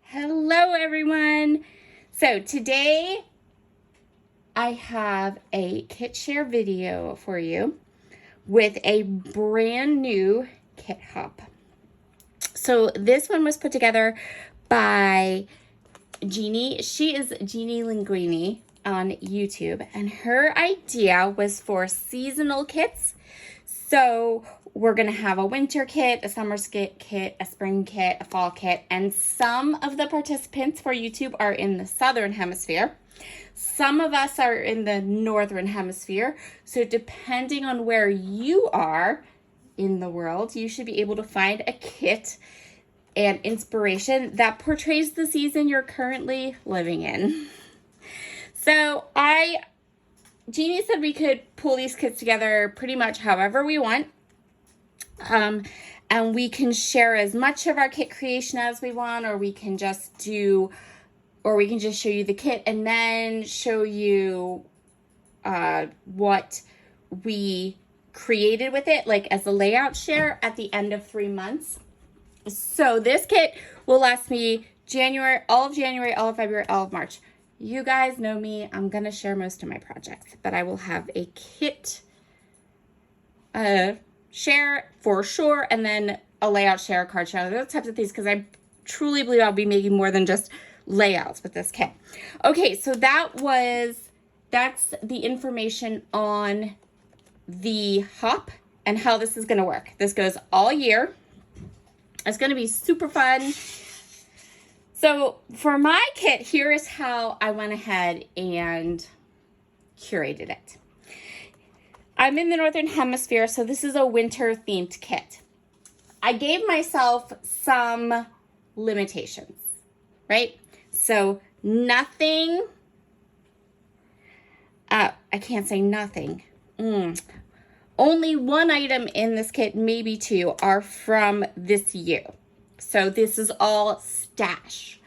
Hello everyone. So today I have a kit share video for you with a brand new kit hop. So this one was put together by Jeannie. She is Jeanielinguine on YouTube, and her idea was for seasonal kits. So we're gonna have a winter kit, a summer kit, a spring kit, a fall kit, and some of the participants for YouTube are in the Southern Hemisphere. Some of us are in the Northern Hemisphere. So depending on where you are in the world, you should be able to find a kit and inspiration that portrays the season you're currently living in. So Jeannie said we could pull these kits together pretty much however we want. And we can share as much of our kit creation as we want, or we can just show you the kit and then show you what we created with it, like as a layout share at the end of 3 months. So this kit will last me all of January, all of February, all of March. You guys know me, I'm gonna share most of my projects, but I will have a kit share for sure, and then a layout share, a card share, those types of things, because I truly believe I'll be making more than just layouts with this kit. Okay, so that's the information on the hop and how this is gonna work. This goes all year. It's gonna be super fun. So for my kit, here is how I went ahead and curated it. I'm in the Northern Hemisphere, so this is a winter themed kit. I gave myself some limitations, right? So nothing, I can't say nothing. Only one item in this kit, maybe two, are from this year. So this is all stash,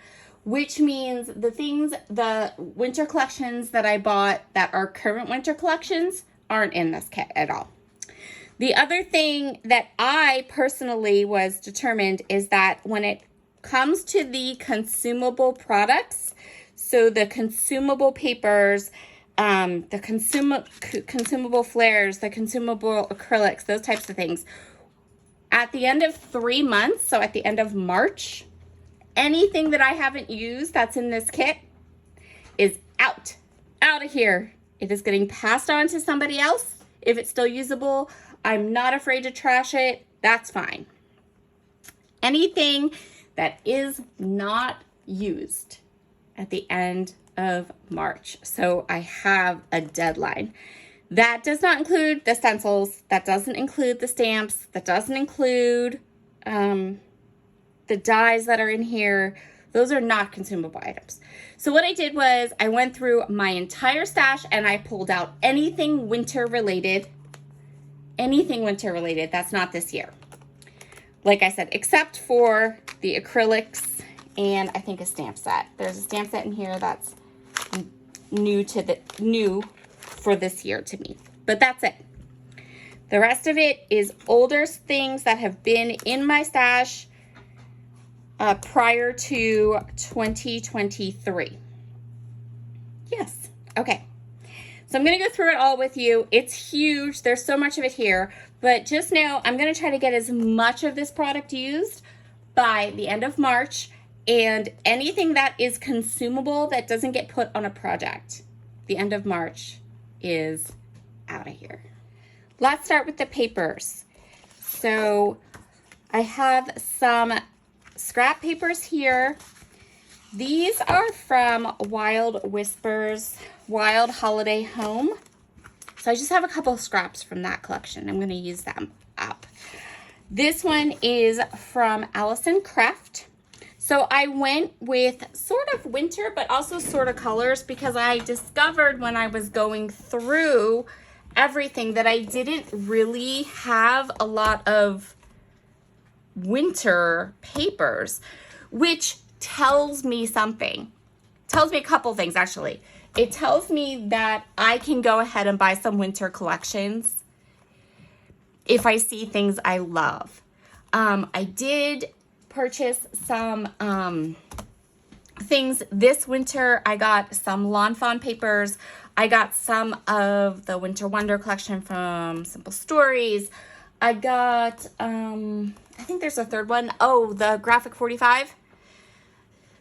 which means the winter collections that I bought that are current winter collections aren't in this kit at all. The other thing that I personally was determined is that when it comes to the consumable products, so the consumable papers, the consumable flares, the consumable acrylics, those types of things, at the end of 3 months, so at the end of March, anything that I haven't used that's in this kit is out of here. It is getting passed on to somebody else. If it's still usable, I'm not afraid to trash it. That's fine. Anything that is not used at the end of March. So I have a deadline. That does not include the stencils. That doesn't include the stamps. That doesn't include the dies that are in here. Those are not consumable items. So what I did was I went through my entire stash and I pulled out anything winter related that's not this year. Like I said, except for the acrylics and I think a stamp set. There's a stamp set in here that's new for this year to me, but that's it. The rest of it is older things that have been in my stash prior to 2023. Yes, okay. So I'm gonna go through it all with you. It's huge, there's so much of it here, but just know I'm gonna try to get as much of this product used by the end of March, and anything that is consumable that doesn't get put on a project, the end of March is out of here. Let's start with the papers. So I have some scrap papers here. These are from Wild Whispers Wild Holiday Home. So I just have a couple of scraps from that collection. I'm going to use them up. This one is from Allison Craft. So I went with sort of winter, but also sort of colors, because I discovered when I was going through everything that I didn't really have a lot of winter papers, which tells me something. Tells me a couple things, actually. It tells me that I can go ahead and buy some winter collections if I see things I love. I did purchase some things this winter. I got some Lawn Fawn papers. I got some of the Winter Wonder collection from Simple Stories. I got, I think there's a third one. Oh, the Graphic 45.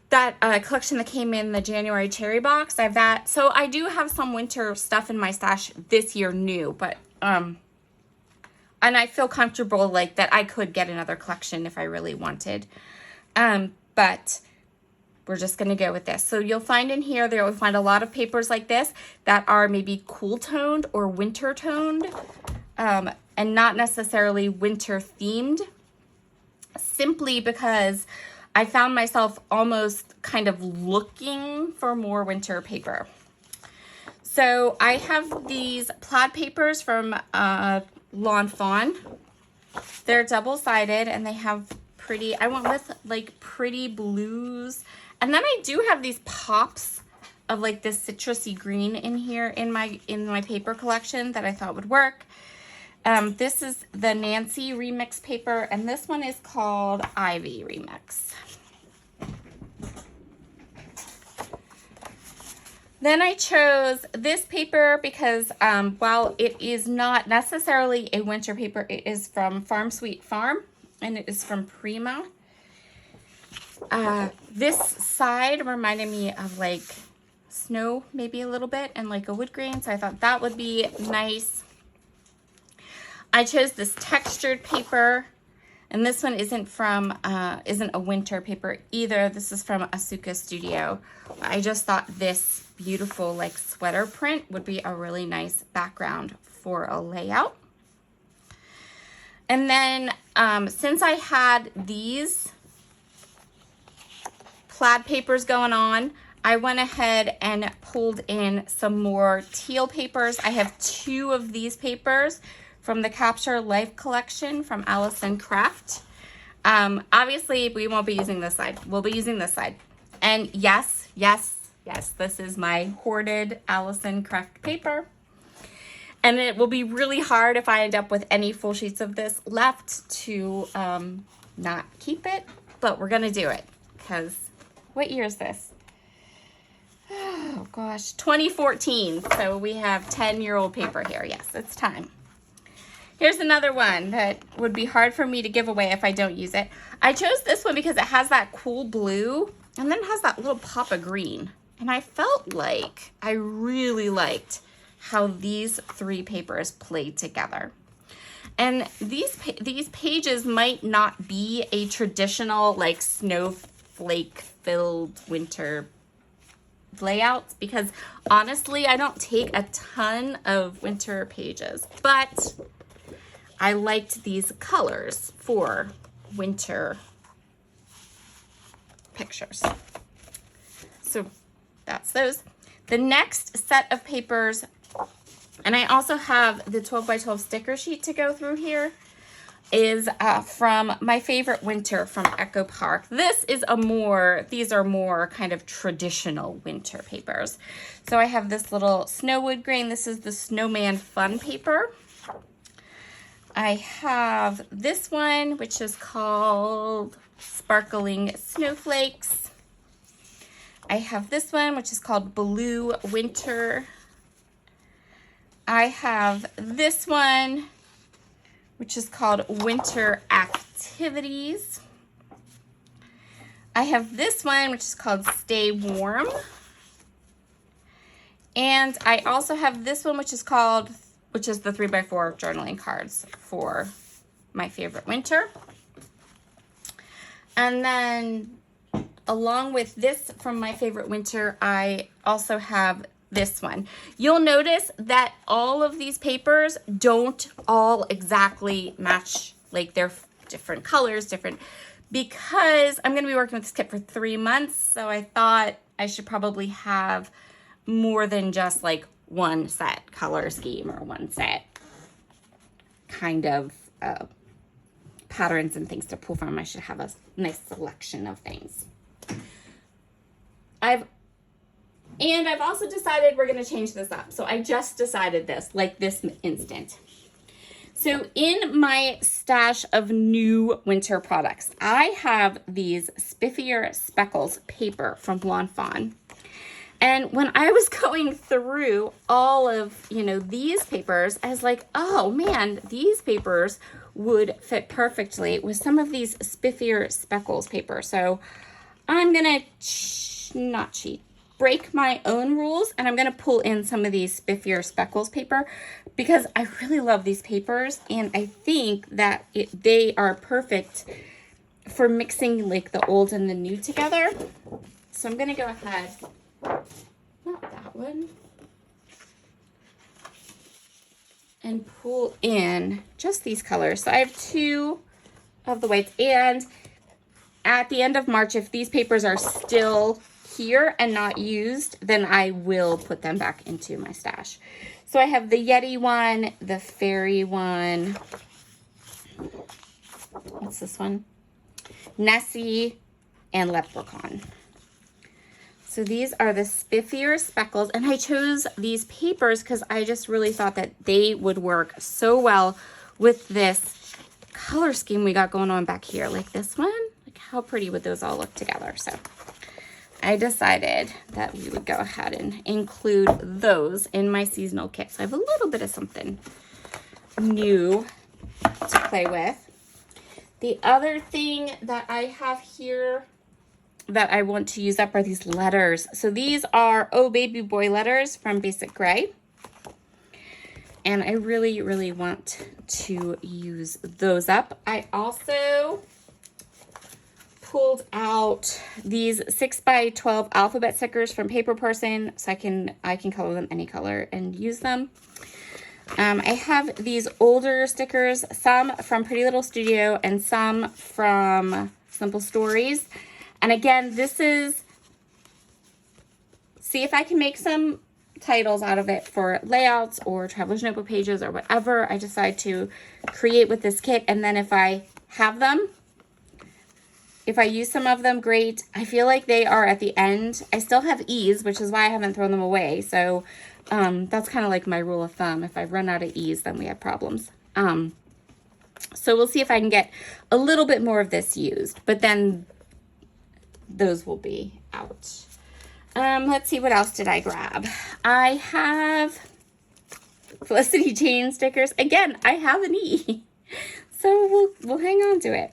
That collection that came in the January Cherry box. I have that. So I do have some winter stuff in my stash this year new, but, and I feel comfortable like that I could get another collection if I really wanted. But we're just going to go with this. So you'll find in here, you'll find a lot of papers like this that are maybe cool toned or winter toned, and not necessarily winter themed, simply because I found myself almost kind of looking for more winter paper. So I have these plaid papers from Lawn Fawn. They're double-sided and they have pretty, I went with like pretty blues. And then I do have these pops of like this citrusy green in here in my paper collection that I thought would work. This is the Nancy Remix paper, and this one is called Ivy Remix. Then I chose this paper because while it is not necessarily a winter paper, it is from Farm Sweet Farm, and it is from Prima. This side reminded me of like snow, maybe a little bit, and like a wood grain, so I thought that would be nice. I chose this textured paper, and this one isn't a winter paper either. This is from Asuka Studio. I just thought this beautiful like sweater print would be a really nice background for a layout. And then since I had these plaid papers going on, I went ahead and pulled in some more teal papers. I have 2 of these papers from the Capture Life collection from Allison Craft. Obviously, we won't be using this side. We'll be using this side. And yes, this is my hoarded Allison Craft paper. And it will be really hard if I end up with any full sheets of this left to not keep it. But we're going to do it because what year is this? Oh gosh, 2014. So we have 10-year-old paper here. Yes, it's time. Here's another one that would be hard for me to give away if I don't use it. I chose this one because it has that cool blue and then it has that little pop of green. And I felt like I really liked how these 3 papers played together. And these pages might not be a traditional like snowflake filled winter layouts because honestly, I don't take a ton of winter pages, but I liked these colors for winter pictures. So that's those. The next set of papers, and I also have the 12 by 12 sticker sheet to go through here, is from My Favorite Winter from Echo Park. These are more kind of traditional winter papers. So I have this little Snowwood grain. This is the Snowman Fun paper. I have this one, which is called Sparkling Snowflakes. I have this one, which is called Blue Winter. I have this one, which is called Winter Activities. I have this one, which is called Stay Warm. And I also have this one, which is the 3x4 journaling cards for My Favorite Winter. And then along with this from My Favorite Winter, I also have this one. You'll notice that all of these papers don't all exactly match, like they're different colors, because I'm going to be working with this kit for 3 months. So I thought I should probably have more than just like one set color scheme or one set kind of patterns and things to pull from. I should have a nice selection of things. I've also decided we're going to change this up. So I just decided this, like this instant. So in my stash of new winter products, I have these Spiffier Speckles paper from Lawn Fawn. And when I was going through all of, these papers, I was like, oh man, these papers would fit perfectly with some of these Spiffier Speckles paper. So I'm going to not cheat, break my own rules, and I'm going to pull in some of these Spiffier Speckles paper because I really love these papers, and I think that they are perfect for mixing like the old and the new together. So I'm going to go ahead, not that one, and pull in just these colors. So I have two of the whites, and at the end of March, if these papers are still here and not used, then I will put them back into my stash. So I have the Yeti one, the Fairy one. What's this one? Nessie and Leprechaun. So these are the Spiffier Speckles, and I chose these papers because I just really thought that they would work so well with this color scheme we got going on back here. Like this one, like how pretty would those all look together? So I decided that we would go ahead and include those in my seasonal kit. So I have a little bit of something new to play with. The other thing that I have here that I want to use up are these letters. So these are Oh Baby Boy letters from Basic Gray. And I really, really want to use those up. I also pulled out these 6x12 alphabet stickers from Paper Person, so I can color them any color and use them. I have these older stickers, some from Pretty Little Studio and some from Simple Stories. And again, this is, see if I can make some titles out of it for layouts or Traveler's Notebook pages or whatever I decide to create with this kit. And then if I have them, if I use some of them, great. I feel like they are at the end. I still have ease, which is why I haven't thrown them away. So that's kind of like my rule of thumb. If I run out of ease, then we have problems. So we'll see if I can get a little bit more of this used, but then those will be out. Let's see, what else did I grab? I have Felicity Jane stickers. Again, I have an E, so we'll hang on to it.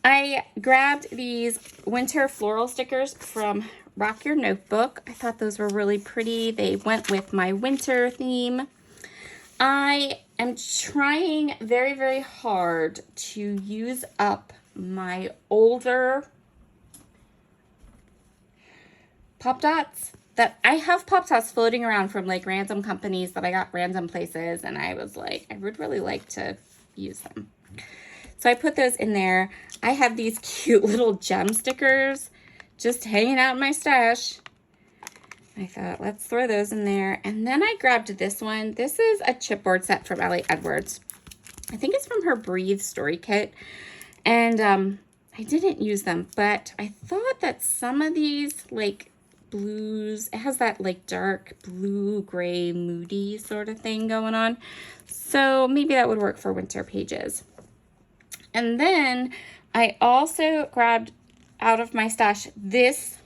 I grabbed these winter floral stickers from Rock Your Notebook. I thought those were really pretty. They went with my winter theme. I am trying very, very hard to use up my older Pop Dots. That I have Pop Dots floating around from like random companies that I got random places, and I was like, I would really like to use them. So I put those in there. I have these cute little gem stickers just hanging out in my stash. I thought, let's throw those in there. And then I grabbed this one. This is a chipboard set from Ellie Edwards. I think it's from her Breathe story kit. And I didn't use them, but I thought that some of these like blues, it has that like dark blue, gray, moody sort of thing going on. So maybe that would work for winter pages. And then I also grabbed out of my stash this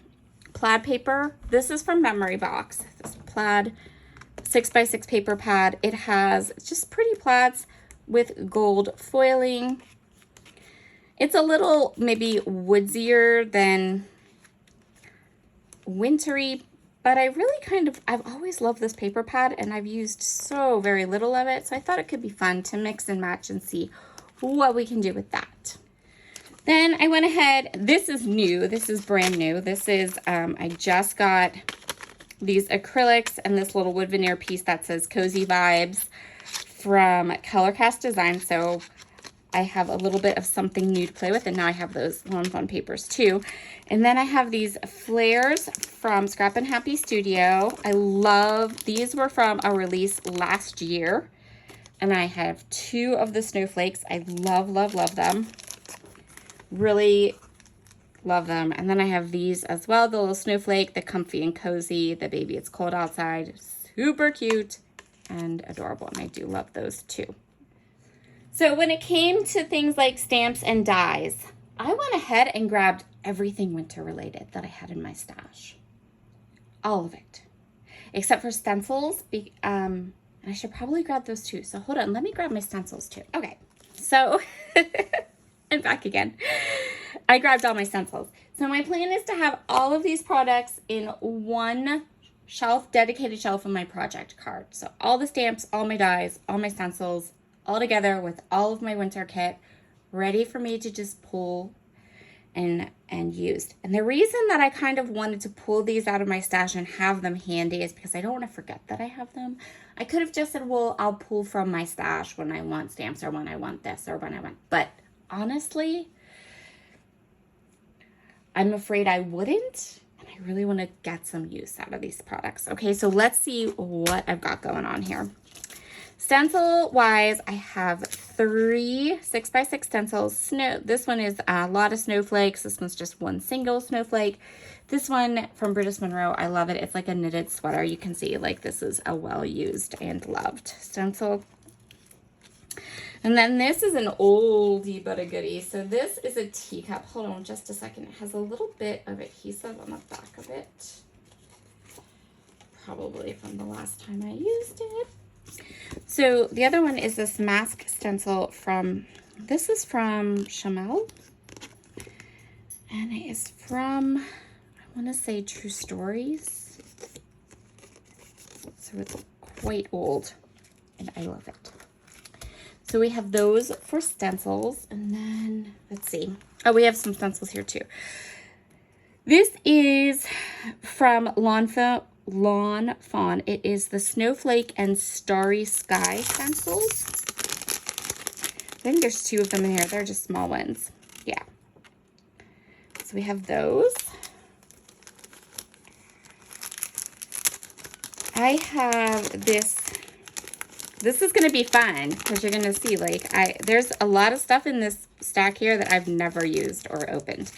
plaid paper. This is from Memory Box. This plaid 6x6 paper pad. It has just pretty plaids with gold foiling. It's a little maybe woodsier than wintry, but I really I've always loved this paper pad, and I've used so very little of it. So I thought it could be fun to mix and match and see what we can do with that. Then I went ahead, this is new, this is brand new. This is, I just got these acrylics and this little wood veneer piece that says Cozy Vibes from Colorcast Design. So I have a little bit of something new to play with, and now I have those Lawn Fawn papers too. And then I have these flares from Scrap and Happy Studio. I love, these were from a release last year. And I have two of the snowflakes. I love, love, love them. Really love them. And then I have these as well. The little snowflake, the comfy and cozy, the baby it's cold outside. Super cute and adorable. And I do love those too. So when it came to things like stamps and dies, I went ahead and grabbed everything winter related that I had in my stash. All of it. Except for stencils. And I should probably grab those too. So hold on, let me grab my stencils too. Okay, so I'm back again. I grabbed all my stencils. So my plan is to have all of these products in one shelf, dedicated shelf on my project card. So all the stamps, all my dies, all my stencils, all together with all of my winter kit, ready for me to just pull and use. And the reason that I kind of wanted to pull these out of my stash and have them handy is because I don't want to forget that I have them. I could have just said, well, I'll pull from my stash when I want stamps or when I want this or when I want, but honestly, I'm afraid I wouldn't, and I really want to get some use out of these products. Okay, so let's see what I've got going on here. Stencil wise, I have 3 6x6 stencils. This one is a lot of snowflakes. This one's just one single snowflake. This one from British Monroe, I love it. It's like a knitted sweater. You can see like this is a well-used and loved stencil. And then this is an oldie but a goodie. So this is a teacup. Hold on just a second. It has a little bit of adhesive on the back of it. Probably from the last time I used it. So the other one is this mask stencil from, this is from Chamel. And it is from, I want to say True Stories. So it's quite old and I love it. So we have those for stencils, and then let's see. Oh, we have some stencils here too. This is from Lawn Fawn. It is the Snowflake and Starry Sky stencils. I think there's 2 of them in here. They're just small ones. Yeah. So we have those. I have this. This is going to be fun because you're going to see like there's a lot of stuff in this stack here that I've never used or opened,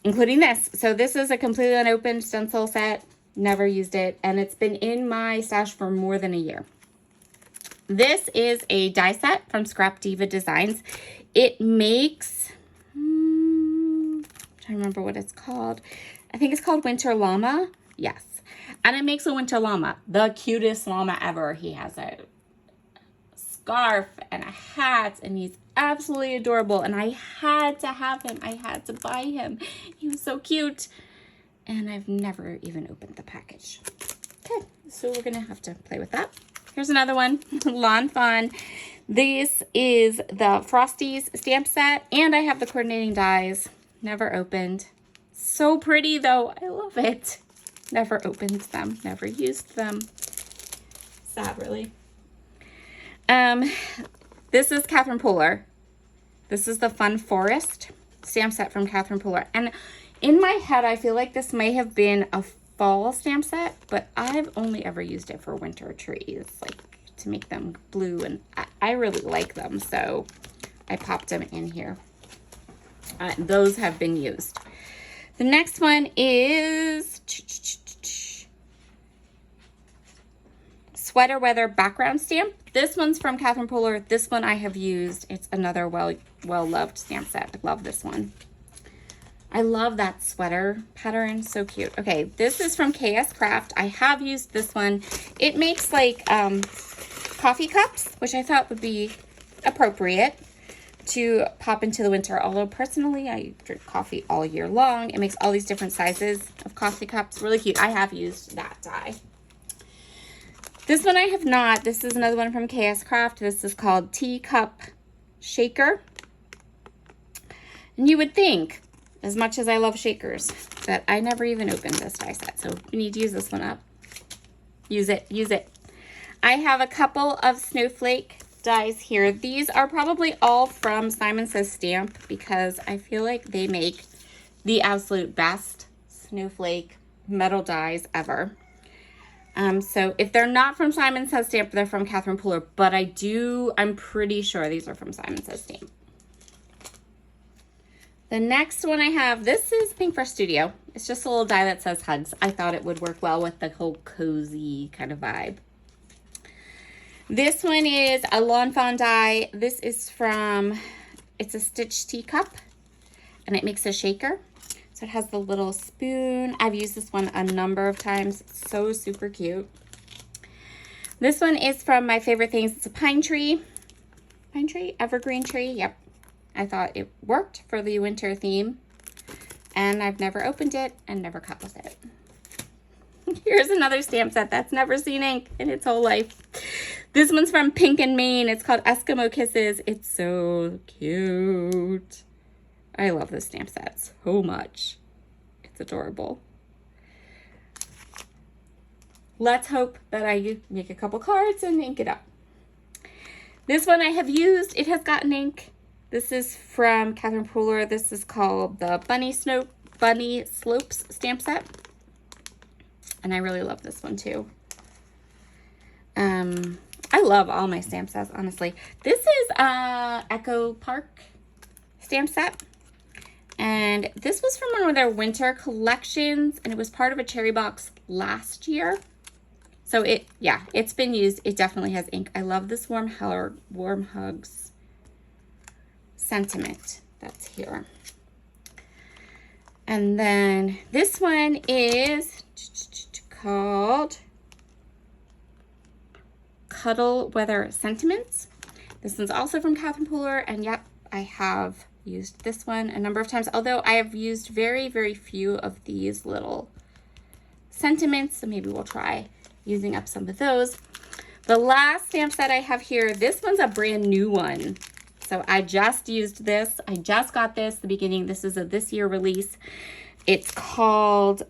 including this. So this is a completely unopened stencil set, never used it, and it's been in my stash for more than a year. This is a die set from Scrap Diva Designs. It makes, I'm trying to remember what it's called. I think it's called Winter Llama. Yes. And it makes a winter llama, the cutest llama ever. He has a scarf and a hat, and he's absolutely adorable. And I had to have him. I had to buy him. He was so cute. And I've never even opened the package. Okay, so we're going to have to play with that. Here's another one, Lawn Fawn. This is the Frosties stamp set, and I have the coordinating dies. Never opened. So pretty, though. I love it. Never opened them, never used them. Sad, really. This is Catherine Poehler. This is the Fun Forest stamp set from Catherine Poehler. And in my head, I feel like this may have been a fall stamp set, but I've only ever used it for winter trees, like to make them blue, and I really like them, so I popped them in here. Those have been used. The next one is Sweater Weather Background Stamp. This one's from Catherine Poehler. This one I have used. It's another well-loved stamp set. I love this one. I love that sweater pattern. So cute. Okay, this is from KS Craft. I have used this one. It makes like coffee cups, which I thought would be appropriate to pop into the winter. Although personally, I drink coffee all year long. It makes all these different sizes of coffee cups. Really cute. I have used that die. This one I have not. This is another one from KS Craft. This is called Teacup Shaker. And you would think, as much as I love shakers, that I never even opened this die set. So we need to use this one up. Use it. Use it. I have a couple of snowflake dies here. These are probably all from Simon Says Stamp because I feel like they make the absolute best snowflake metal dies ever. So if they're not from Simon Says Stamp, they're from Catherine Poehler, but I'm pretty sure these are from Simon Says Stamp. The next one I have, this is Pink Fresh Studio. It's just a little die that says hugs. I thought it would work well with the whole cozy kind of vibe. This one is a Lawn Fawn die. This is from, it's a Stitch teacup, and it makes a shaker. So it has the little spoon. I've used this one a number of times. It's so super cute. This one is from My Favorite Things. It's a pine tree. Pine tree? Evergreen tree? Yep. I thought it worked for the winter theme. And I've never opened it and never cut with it. Here's another stamp set that's never seen ink in its whole life. This one's from Pink and Maine. It's called Eskimo Kisses. It's so cute. I love this stamp set so much. It's adorable. Let's hope that I make a couple cards and ink it up. This one I have used. It has gotten ink. This is from Catherine Pooler. This is called the Bunny Slopes stamp set. And I really love this one too. I love all my stamp sets, honestly. This is Echo Park stamp set. And this was from one of their winter collections, and it was part of a cherry box last year. So it's been used. It definitely has ink. I love this warm hugs sentiment that's here. And then this one is called Cuddle Weather Sentiments. This one's also from Catherine Pooler, and yep, I have used this one a number of times, although I have used very, very few of these little sentiments, so maybe we'll try using up some of those. The last stamp set I have here, this one's a brand new one. So I just used this. I just got this at the beginning. This is a this year release. It's called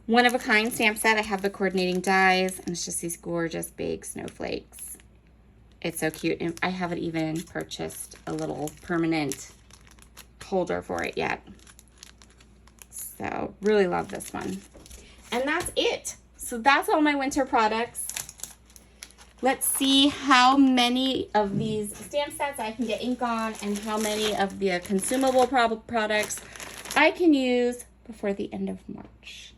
One of a Kind stamp set. I have the coordinating dies, and it's just these gorgeous big snowflakes. It's so cute. And I haven't even purchased a little permanent holder for it yet. So really love this one. And that's it. So that's all my winter products. Let's see how many of these stamp sets I can get ink on and how many of the consumable products I can use before the end of March.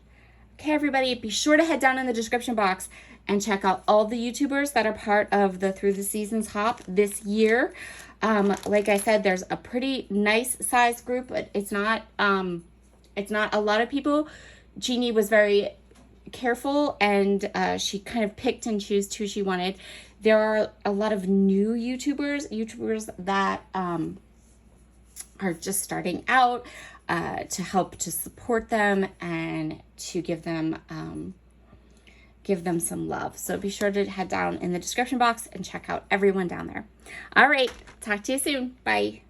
Okay, everybody, be sure to head down in the description box and check out all the YouTubers that are part of the Through the Seasons Hop this year. Like I said, there's a pretty nice size group, but it's not a lot of people. Jeannie was very careful, and she kind of picked and chose who she wanted. There are a lot of new YouTubers that are just starting out, to help to support them and to give them some love. So be sure to head down in the description box and check out everyone down there. All right, talk to you soon. Bye.